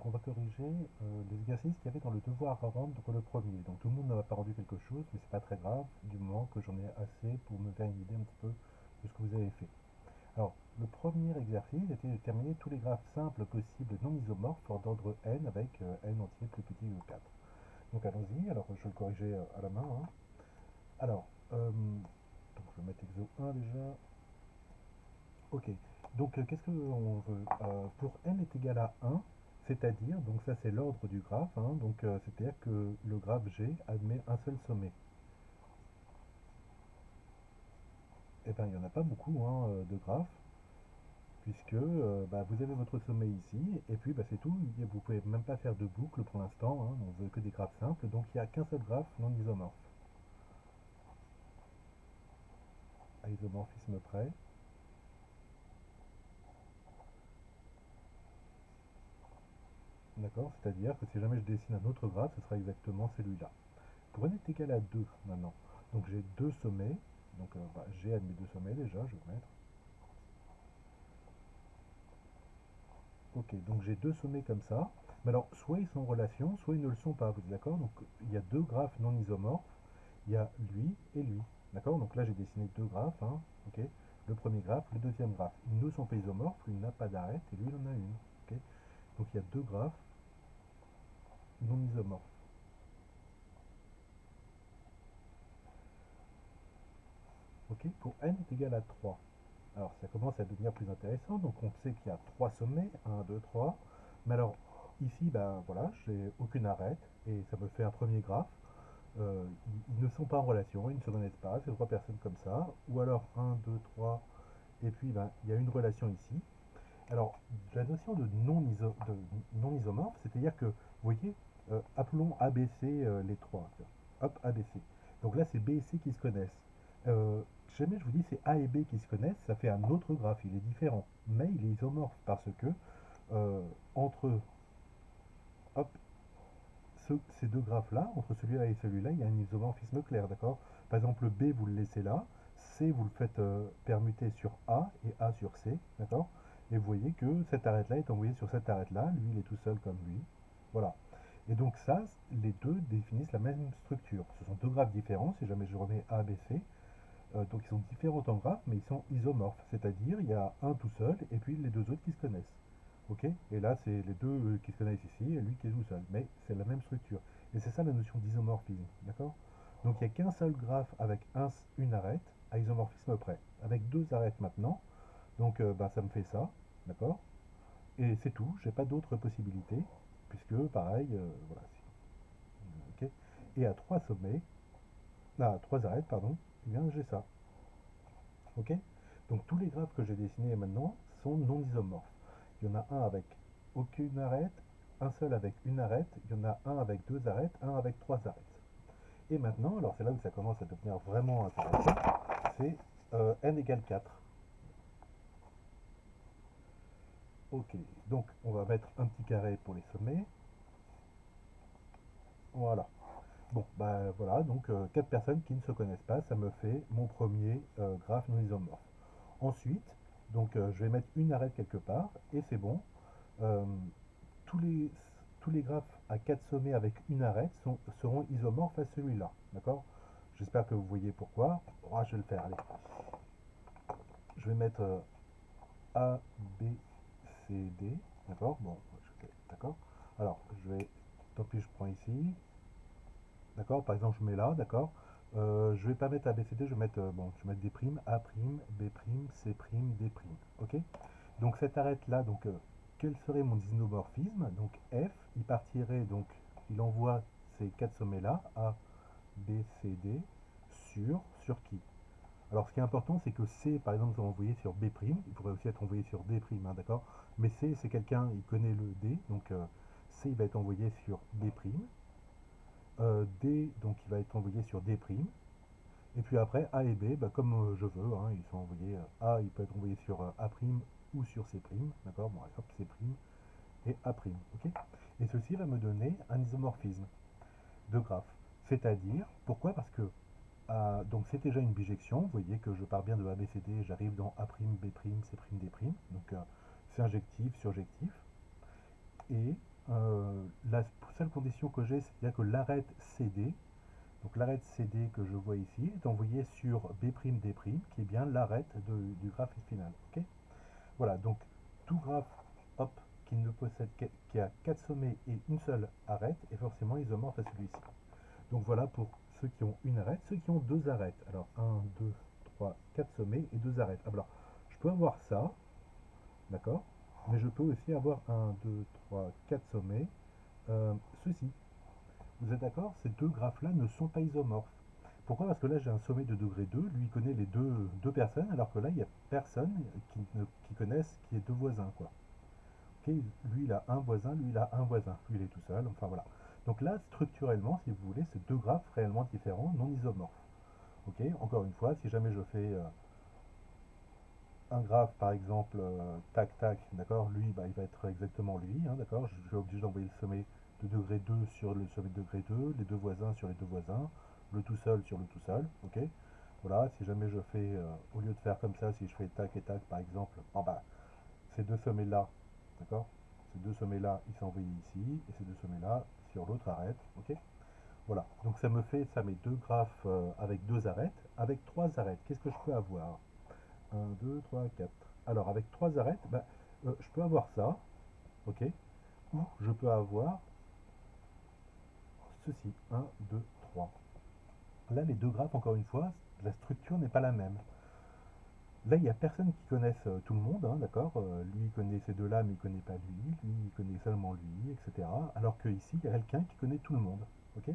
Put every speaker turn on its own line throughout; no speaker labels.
donc on va corriger les exercices qu'il y avait dans le devoir à rendre pour le premier. Donc tout le monde n'a pas rendu quelque chose, mais c'est pas très grave, du moment que j'en ai assez pour me faire une idée un petit peu de ce que vous avez fait. Alors, le premier exercice était de déterminer tous les graphes simples possibles non isomorphes d'ordre n avec n entier plus petit que 4. Donc allons-y, alors je vais le corriger à la main. Hein. Alors, donc je vais mettre exo 1 déjà. Ok, donc qu'est-ce qu'on veut pour n est égal à 1, c'est-à-dire, donc ça c'est l'ordre du graphe, hein, donc c'est-à-dire que le graphe G admet un seul sommet. Eh bien, il n'y en a pas beaucoup hein, de graphes, puisque bah, vous avez votre sommet ici, et puis bah, c'est tout, vous pouvez même pas faire de boucle pour l'instant, hein, on veut que des graphes simples, donc il n'y a qu'un seul graphe non isomorphe. À isomorphisme près. D'accord, c'est-à-dire que si jamais je dessine un autre graphe, ce sera exactement celui-là. Pour n est égal à 2 maintenant, donc j'ai deux sommets, donc bah, G admet deux sommets déjà, je vais mettre. Ok, donc j'ai deux sommets comme ça, mais alors soit ils sont en relation, soit ils ne le sont pas, vous êtes d'accord? Donc il y a deux graphes non isomorphes, il y a lui et lui, d'accord? Donc là j'ai dessiné deux graphes, hein, ok? Le premier graphe, le deuxième graphe. Ils ne sont pas isomorphes, lui n'a pas d'arête et lui il en a une, ok? Donc il y a deux graphes non isomorphes. Ok, pour n est égal à 3. Alors ça commence à devenir plus intéressant, donc on sait qu'il y a trois sommets, un, 2, 3. Mais alors ici, ben voilà, j'ai aucune arête et ça me fait un premier graphe. Ils ne sont pas en relation, ils ne se connaissent pas, c'est trois personnes comme ça. Ou alors un, 2, 3, et puis ben, il y a une relation ici. Alors la notion de non isomorphe, c'est-à-dire que, vous voyez, appelons ABC les trois. Tiens. Hop, ABC. Donc là c'est B et C qui se connaissent. Jamais je vous dis c'est A et B qui se connaissent, ça fait un autre graphe, il est différent. Mais il est isomorphe parce que entre hop, ces deux graphes-là, entre celui-là et celui-là, il y a un isomorphisme clair, d'accord? Par exemple, B, vous le laissez là, C, vous le faites permuter sur A et A sur C, d'accord? Et vous voyez que cette arête-là est envoyée sur cette arête-là, lui, il est tout seul comme lui. Voilà. Et donc ça, les deux définissent la même structure. Ce sont deux graphes différents, si jamais je remets A, B, C. Donc ils sont différents en graphes, mais ils sont isomorphes, c'est-à-dire il y a un tout seul et puis les deux autres qui se connaissent. Ok? Et là, c'est les deux qui se connaissent ici et lui qui est tout seul. Mais c'est la même structure. Et c'est ça la notion d'isomorphisme. D'accord? Donc il n'y a qu'un seul graphe avec une arête à isomorphisme près. Avec deux arêtes maintenant. Donc bah, ça me fait ça. D'accord? Et c'est tout. J'ai pas d'autres possibilités. Puisque pareil, voilà. Ok? Et à trois sommets, à trois arêtes, pardon, eh bien j'ai ça. Ok? Donc tous les graphes que j'ai dessinés maintenant sont non isomorphes. Il y en a un avec aucune arête, un seul avec une arête, il y en a un avec deux arêtes, un avec trois arêtes. Et maintenant, alors c'est là où ça commence à devenir vraiment intéressant, c'est n égale 4. Ok, donc on va mettre un petit carré pour les sommets. Voilà. Bon, bah voilà, donc 4 personnes qui ne se connaissent pas, ça me fait mon premier graphe non isomorphe. Ensuite, donc je vais mettre une arête quelque part, et c'est bon. Euh, tous les, tous les graphes à 4 sommets avec une arête seront isomorphes à celui-là. D'accord? J'espère que vous voyez pourquoi. Oh, je vais le faire, allez. Je vais mettre A, B, C, D. D'accord? Bon, d'accord. Alors, tant pis, je prends ici. D'accord? Par exemple, je mets là, d'accord? Je vais pas mettre A, B, C, D, je vais mettre, bon, je vais mettre des primes, A prime, B prime, C prime, D prime. Ok? Donc cette arête-là, donc quel serait mon isomorphisme? Donc F, il partirait, donc il envoie ces quatre sommets-là, A, B, C, D, sur qui? Alors ce qui est important, c'est que C, par exemple, sera envoyé sur B', il pourrait aussi être envoyé sur D', hein, d'accord? Mais C, c'est quelqu'un, il connaît le D, donc C, il va être envoyé sur B', D, donc il va être envoyé sur D', et puis après, A et B, bah, comme je veux, hein, ils sont envoyés, A, il peut être envoyé sur A' ou sur C', d'accord? Bon, hop, C' et A', ok? Et ceci va me donner un isomorphisme de graphe. C'est-à-dire, pourquoi? Parce que donc c'est déjà une bijection, vous voyez que je pars bien de ABCD, j'arrive dans A', B', C', D', donc c'est injectif, surjectif, et La seule condition que j'ai, c'est-à-dire que l'arête CD, donc l'arête CD que je vois ici, est envoyée sur B'D', qui est bien l'arête du graphe final. Ok, voilà, donc tout graphe hop, qui a 4 sommets et une seule arête est forcément isomorphe à celui-ci. Donc voilà pour ceux qui ont une arête, ceux qui ont deux arêtes. Alors 1, 2, 3, 4 sommets et deux arêtes. Alors je peux avoir ça, d'accord, mais je peux aussi avoir un, 2, 3, 4 sommets, ceci. Vous êtes d'accord? Ces deux graphes-là ne sont pas isomorphes. Pourquoi? Parce que là j'ai un sommet de degré 2, lui il connaît les deux personnes, alors que là il n'y a personne qui connaisse qui est deux voisins, quoi. Ok, lui il a un voisin, lui il a un voisin, lui il est tout seul, enfin voilà. Donc là, structurellement, si vous voulez, c'est deux graphes réellement différents, non isomorphes. Ok, encore une fois, si jamais je fais un graphe, par exemple, tac tac, d'accord, lui, bah, il va être exactement lui, hein, d'accord, je suis obligé d'envoyer le sommet de degré 2 sur le sommet de degré 2, les deux voisins sur les deux voisins, le tout seul sur le tout seul, ok. Voilà, si jamais je fais, au lieu de faire comme ça, si je fais tac et tac, par exemple, bon, bah, ces deux sommets-là, d'accord, ces deux sommets-là, ils sont envoyés ici, et ces deux sommets-là, sur l'autre arête, ok. Voilà, donc ça me fait, ça met deux graphes avec deux arêtes, avec trois arêtes, qu'est-ce que je peux avoir? Un, 2, 3, 4. Alors, avec trois arêtes, bah, je peux avoir ça, ok, ou je peux avoir ceci, un, 2, 3. Là, les deux graphes, encore une fois, la structure n'est pas la même. Là, il n'y a personne qui connaisse tout le monde, hein, d'accord. Lui, il connaît ces deux-là, mais il ne connaît pas lui, il connaît seulement lui, etc. Alors que ici, il y a quelqu'un qui connaît tout le monde, ok.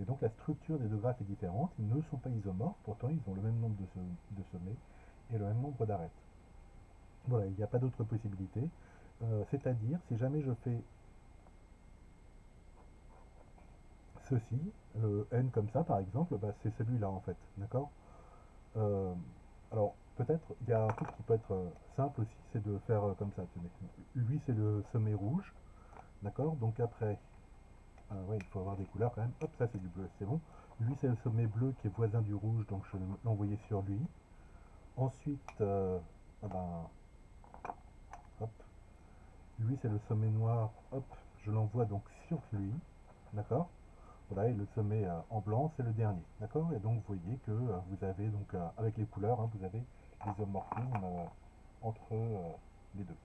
Et donc, la structure des deux graphes est différente, ils ne sont pas isomorphes, pourtant, ils ont le même nombre de sommets et le même nombre d'arêtes. Voilà, il n'y a pas d'autre possibilité. C'est-à-dire, si jamais je fais ceci, le n comme ça par exemple, bah, c'est celui-là en fait, d'accord. Euh, alors peut-être, il y a un truc qui peut être simple aussi, c'est de faire comme ça, tenez. Lui c'est le sommet rouge, d'accord, donc après, ouais, il faut avoir des couleurs quand même, hop, ça c'est du bleu, c'est bon. Lui c'est le sommet bleu qui est voisin du rouge, donc je vais l'envoyer sur lui. Ensuite, ah ben, hop, lui c'est le sommet noir, hop, je l'envoie donc sur lui, d'accord. Voilà, et le sommet en blanc, c'est le dernier. D'accord. Et donc, vous voyez que vous avez, donc, avec les couleurs, hein, vous avez l'isomorphisme entre les deux.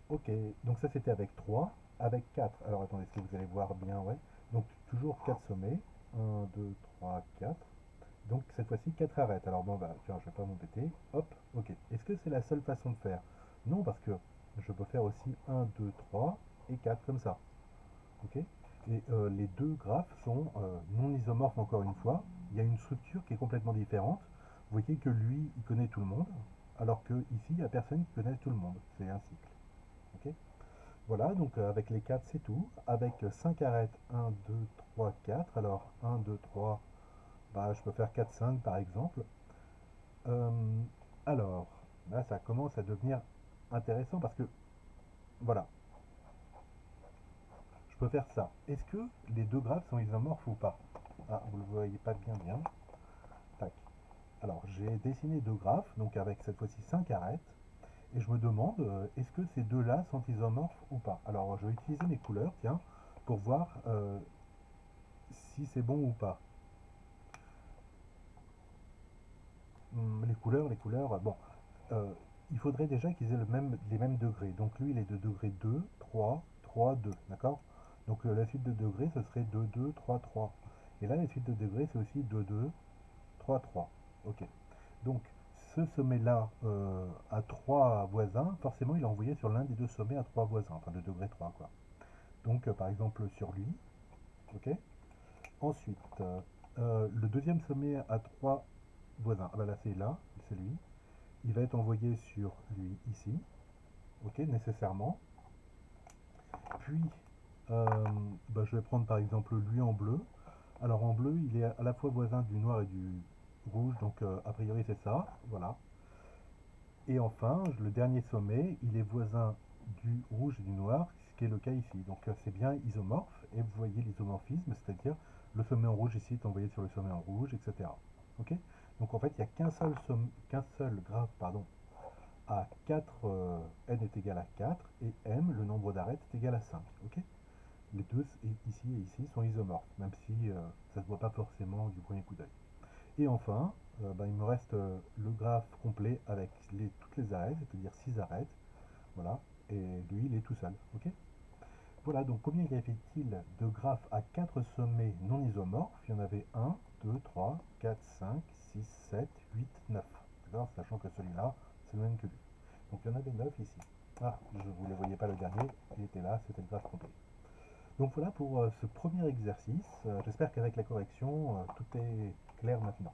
Ok, donc ça c'était avec 3. Avec 4. Alors attendez, est-ce que vous allez voir bien? Ouais. Donc, toujours 4 sommets. Un, 2, 3, 4. Donc, cette fois-ci, 4 arêtes. Alors, bon, bah, tiens, je vais pas m'embêter. Hop, ok. Est-ce que c'est la seule façon de faire? Non, parce que je peux faire aussi un, 2, 3 et 4 comme ça. Ok. Et les deux graphes sont non isomorphes encore une fois. Il y a une structure qui est complètement différente. Vous voyez que lui, il connaît tout le monde, alors que ici, il n'y a personne qui connaît tout le monde. C'est un cycle. Ok. Voilà, donc avec les 4 c'est tout. Avec 5 arêtes, un, 2, 3, 4. Alors un, 2, 3. Bah, je peux faire 4, 5 par exemple. Euh, alors, là, ça commence à devenir intéressant parce que, voilà, je peux faire ça. Est-ce que les deux graphes sont isomorphes ou pas? Ah, vous ne le voyez pas bien bien. Tac. Alors, j'ai dessiné deux graphes, donc avec cette fois-ci 5 arêtes, et je me demande, est-ce que ces deux-là sont isomorphes ou pas? Alors, je vais utiliser mes couleurs, tiens, pour voir si c'est bon ou pas. Les couleurs, bon, euh, il faudrait déjà qu'ils aient les mêmes degrés. Donc lui, il est de degré 2, 3, 3, 2, d'accord? Donc la suite de degrés, ce serait 2, 2, 3, 3. Et là, la suite de degrés, c'est aussi 2, 2, 3, 3. Ok. Donc ce sommet-là a trois voisins, forcément, il est envoyé sur l'un des deux sommets à trois voisins, enfin de degré 3, quoi. Donc par exemple sur lui, ok? Ensuite, le deuxième sommet a trois voisins. Ah bah là, c'est lui. Il va être envoyé sur lui ici, ok, nécessairement. Puis, euh, bah, je vais prendre par exemple lui en bleu. Alors en bleu, il est à la fois voisin du noir et du rouge, donc a priori c'est ça, voilà. Et enfin, le dernier sommet, il est voisin du rouge et du noir, ce qui est le cas ici. Donc c'est bien isomorphe, et vous voyez l'isomorphisme, c'est-à-dire le sommet en rouge ici est envoyé sur le sommet en rouge, etc. Ok. Donc en fait, il n'y a qu'un seul graphe pardon, à 4, n est égal à 4, et m, le nombre d'arêtes, est égal à 5. Ok, les deux, ici et ici, sont isomorphes, même si ça ne se voit pas forcément du premier coup d'œil. Et enfin, il me reste le graphe complet avec toutes les arêtes, c'est-à-dire 6 arêtes. Voilà, et lui, il est tout seul. Ok, voilà, donc combien y avait-il de graphes à 4 sommets non isomorphes? Il y en avait 1, 2, 3, 4, 5, 6, 7, 8, 9. D'accord, sachant que celui-là, c'est le même que lui. Donc il y en avait 9 ici. Ah, vous ne le voyez pas le dernier, il était là, c'était le graphe complet. Donc voilà pour ce premier exercice. J'espère qu'avec la correction, tout est clair maintenant.